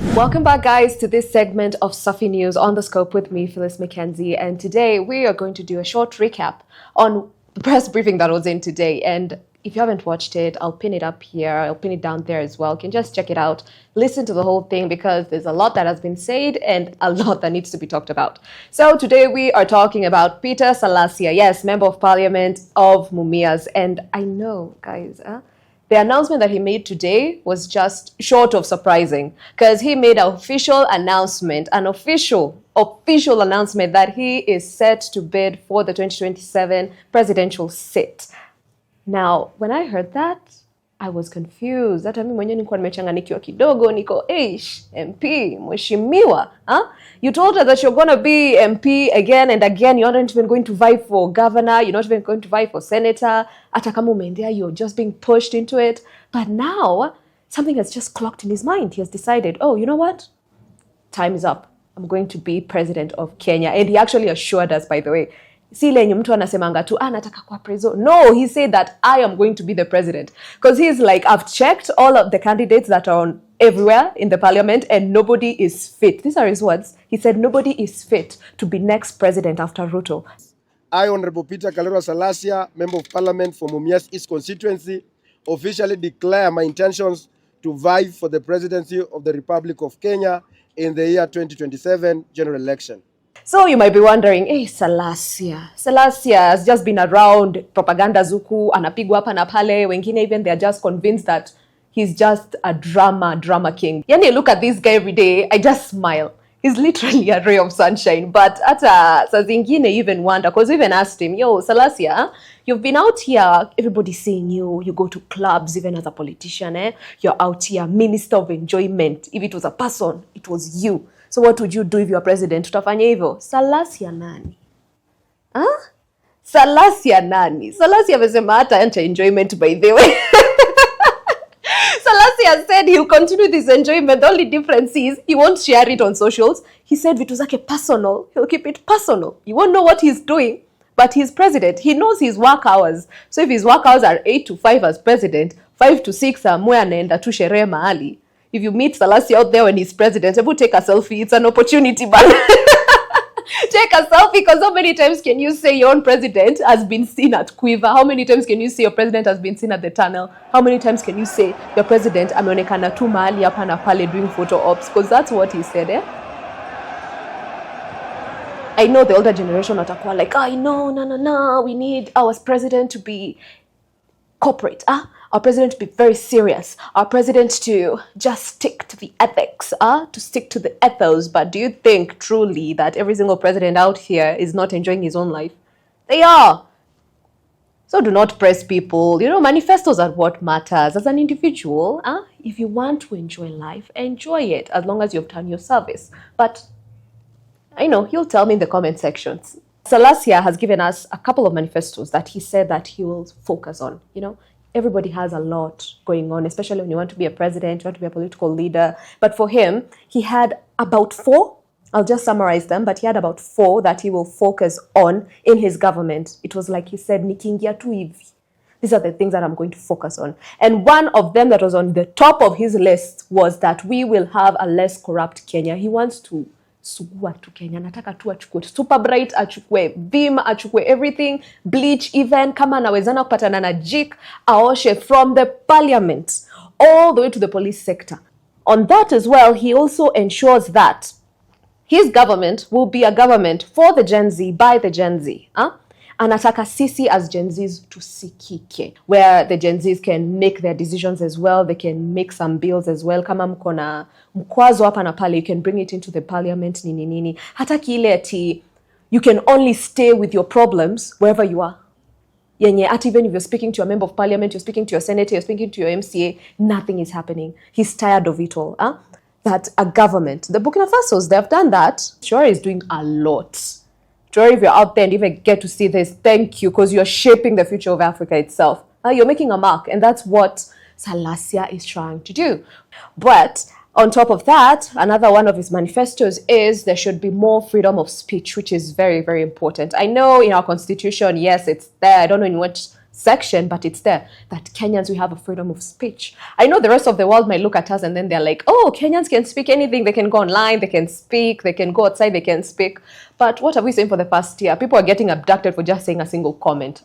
Welcome back, guys, to this segment of Suffy News on the Scope with me, Phyllis McKenzie. And today we are going to do a short recap on the press briefing that was in today. And if you haven't watched it, I'll pin it up here. I'll pin it down there as well. You can just check it out. Listen to the whole thing because there's a lot that has been said and a lot that needs to be talked about. So today we are talking about Peter Salasya, yes, Member of Parliament of Mumias. And I know, guys, the announcement that he made today was just short of surprising because he made an official announcement, an official announcement that he is set to bid for the 2027 presidential seat. Now, when I heard that, I was confused. Hata mimi mwenyewe nilikuwa nimechanganikiwa kidogo, niko MP, mheshimiwa, You told us that you're going to be MP again and again. You're not even going to vie for governor. You're not even going to vie for senator. Hata kama umeendea, you're just being pushed into it. But now, something has just clocked in his mind. He has decided, oh, you know what? Time is up. I'm going to be president of Kenya. And he actually assured us, by the way, si lenye mtu anasemanga tu nataka kuwa preso. No, he said that I am going to be the president. Because he's like, I've checked all of the candidates that are on everywhere in the parliament and nobody is fit. These are his words. He said nobody is fit to be next president after Ruto. I, Honorable Peter Salasya, Member of Parliament for Mumias East Constituency, officially declare my intentions to vie for the presidency of the Republic of Kenya in the year 2027 general election. So you might be wondering, hey, Salasya has just been around propaganda zuku, anapigwa hapa na pale, wengine even they're just convinced that he's just a drama king. Yani, look at this guy every day, I just smile. He's literally a ray of sunshine. But ata sa zingine even wonder, because we even asked him, yo, Salasya, you've been out here, everybody's seeing you, you go to clubs even as a politician, You're out here, minister of enjoyment. If it was a person, it was you. So what would you do if you are president? Tutafanya hivyo. Salasya nani? Salasya nani? Salasya amesema hata enter enjoyment, by the way. Salasya said he'll continue this enjoyment. The only difference is he won't share it on socials. He said vitu zake personal. He'll keep it personal. You won't know what he's doing, but he's president. He knows his work hours. So if his work hours are 8 to 5 as president, 5 to 6 amwe anaenda tu sherehe mahali. If you meet Salasya out there when he's president, ever take a selfie. It's an opportunity, but take a selfie, because how many times can you say your own president has been seen at Quiver? How many times can you say your president has been seen at the tunnel? How many times can you say your president ameonekana tu mahali hapa na pale doing photo ops? Because that's what he said, I know the older generation watakuwa like, no, we need our president to be corporate, Our president to be very serious. Our president to just stick to the ethics, to stick to the ethos. But do you think truly that every single president out here is not enjoying his own life? They are. So do not press people. Manifestos are what matters. As an individual, if you want to enjoy life, enjoy it as long as you've done your service. But I know, he'll tell me in the comment sections. Salasya has given us a couple of manifestos that he said that he will focus on, Everybody has a lot going on, especially when you want to be a president, you want to be a political leader. But for him, he had about 4. I'll just summarize them, but he had about 4 that he will focus on in his government. It was like he said, nikiingia tu hivi. These are the things that I'm going to focus on. And one of them that was on the top of his list was that we will have a less corrupt Kenya. He wants to sugua tu Kenya, nataka tu achukue super bright, achukue beam, achukue everything, bleach, even kama anawezana kupatana na jik, aoshe from the parliament all the way to the police sector. On that as well, he also ensures that his government will be a government for the Gen Z, by the Gen Z. Anataka sisi as Gen Zs tusikike, where the Gen Zs can make their decisions as well. They can make some bills as well. Kama mkona mkwazo hapa na pale, you can bring it into the parliament, nini. Hataki ile ati you can only stay with your problems wherever you are. Yenye, at even if you're speaking to your member of parliament, you're speaking to your senator, you're speaking to your MCA, nothing is happening. He's tired of it all. That a government, the Burkina Fasos, they have done that. Sure, is doing a lot. Traeré, if you're out there and even get to see this, thank you, because you're shaping the future of Africa itself. You're making a mark, and that's what Salasya is trying to do. But on top of that, another one of his manifestos is there should be more freedom of speech, which is very, very important. I know in our constitution, yes, it's there. I don't know in which section, but it's there, that Kenyans, we have a freedom of speech. I know the rest of the world might look at us and then they're like, oh, Kenyans can speak anything. They can go online, they can speak, they can go outside, they can speak. But what have we seen for the past year? People are getting abducted for just saying a single comment.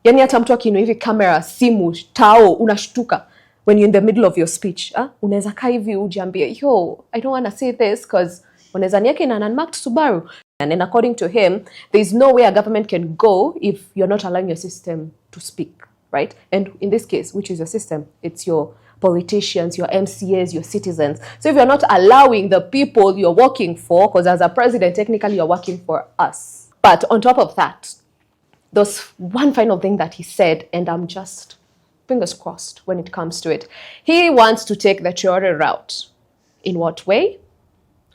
Yani hata mtu akinu hivi kamera, simu, tao, unashtuka when you're in the middle of your speech. Unaweza kaa hivi ujiambie, yo, I don't want to say this because unaweza nieke na unmarked Subaru. And according to him, there's no way a government can go if you're not allowing your system to speak, right? And in this case, which is your system? It's your politicians, your MCAs, your citizens. So if you're not allowing the people you're working for, because as a president, technically you're working for us. But on top of that, there's one final thing that he said, and I'm just fingers crossed when it comes to it. He wants to take the Traeré route. In what way?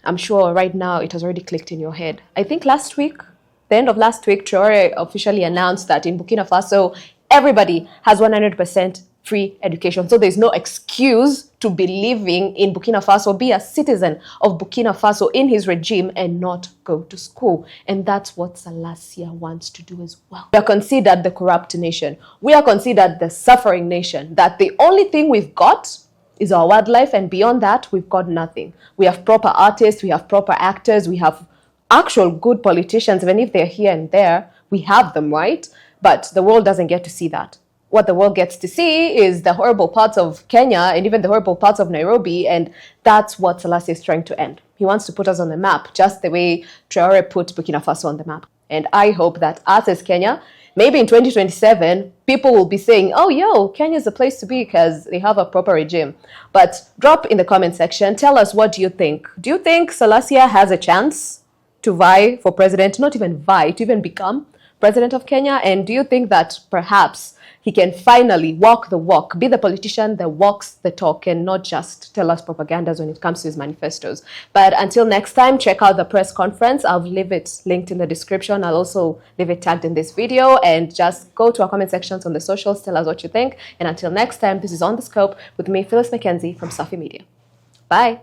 I'm sure right now it has already clicked in your head. I think last week, the end of last week, Traeré officially announced that in Burkina Faso, everybody has 100% free education. So there's no excuse to be living in Burkina Faso, be a citizen of Burkina Faso in his regime and not go to school. And that's what Salasya wants to do as well. We are considered the corrupt nation. We are considered the suffering nation, that the only thing we've got is our wildlife, and beyond that, we've got nothing. We have proper artists, we have proper actors, we have actual good politicians, even if they're here and there, we have them, right? But the world doesn't get to see that. What the world gets to see is the horrible parts of Kenya and even the horrible parts of Nairobi, and that's what Salasya is trying to end. He wants to put us on the map, just the way Traeré put Burkina Faso on the map. And I hope that us as Kenya, maybe in 2027, people will be saying, oh, yo, Kenya is the place to be because they have a proper regime. But drop in the comment section, tell us, what do you think? Do you think Salasya has a chance to vie for president, not even vie, to even become president of Kenya? And do you think that perhaps he can finally walk the walk, be the politician that walks the talk and not just tell us propagandas when it comes to his manifestos? But until next time, check out the press conference. I'll leave it linked in the description. I'll also leave it tagged in this video, and just go to our comment sections on the socials, tell us what you think. And until next time, this is On The Scope with me, Phyllis McKenzie from Safi Media. Bye.